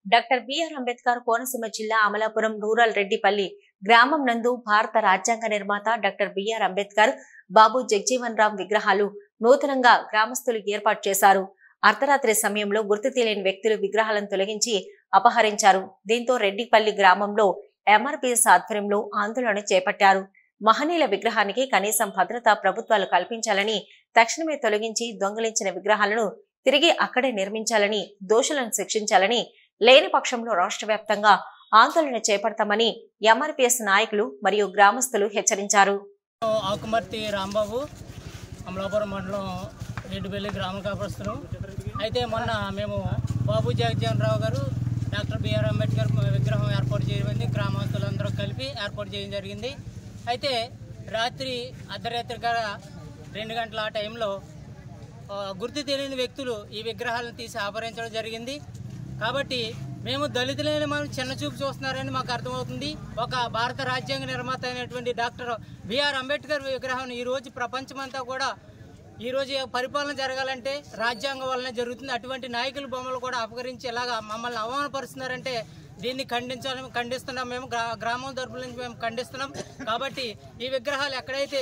Doctor BR Ambedkar Konaseema జిల్లా Amalapuram rural Reddipalli గ్రామం నందు భారత రాజ్యాంగ నిర్మాత డాక్టర్ బిఆర్ అంబేద్కర్, బాబు జగజీవన్ రామ్ విగ్రహాలు నూతనంగా గ్రామస్తులు ఏర్పాటు చేశారు. అర్ధరాత్రి సమయంలో గుర్తు తెలియని వ్యక్తులు విగ్రహాలను తొలగించి అపహరించారు. దీంతో రెడ్డిపల్లి గ్రామంలో ఎంఆర్పీఎస్ ఆధ్వర్యంలో ఆందోళన చేపట్టారు. మహనీయుల విగ్రహానికి కనీసం భద్రత ప్రభుత్వాలు కల్పించాలని, తక్షణమే తొలగించి దొంగిలించిన విగ్రహాలను తిరిగి అక్కడే నిర్మించాలని, దోషులను శిక్షించాలని, లేని పక్షంలో రాష్ట్ర వ్యాప్తంగా ఆందోళన చేపడతామని ఎంఆర్పీఎస్ నాయకులు మరియు గ్రామస్తులు హెచ్చరించారు. ఆకుమర్తి రాంబాబు, అమలాపురం మండలం రెడ్డిపల్లి గ్రామ కాపస్తులు. అయితే మొన్న మేము బాబు జగజీవన్ రావు గారు, డాక్టర్ బిఆర్ అంబేద్కర్ విగ్రహం ఏర్పాటు చేయడం గ్రామస్తులందరూ కలిపి ఏర్పాటు చేయడం జరిగింది. అయితే రాత్రి అర్ధరాత్రిగా 2 గంటల ఆ టైంలో గుర్తు తెలియని వ్యక్తులు ఈ విగ్రహాలను తీసి అపహరించడం జరిగింది. కాబట్టి మేము దళితులైన మనం చిన్న చూపు చూస్తున్నారని మాకు అర్థమవుతుంది. ఒక భారత రాజ్యాంగ నిర్మాత అయినటువంటి డాక్టర్ బిఆర్ అంబేద్కర్ విగ్రహం ఈరోజు ప్రపంచమంతా కూడా ఈరోజు పరిపాలన జరగాలంటే రాజ్యాంగం వల్లనే జరుగుతుంది. అటువంటి నాయకుల బొమ్మలు కూడా అపహరించి ఇలాగా మమ్మల్ని అవమానపరుస్తున్నారంటే దీన్ని ఖండిస్తున్నాం. మేము గ్రామం తరపుల నుంచి మేము ఖండిస్తున్నాం. కాబట్టి ఈ విగ్రహాలు ఎక్కడైతే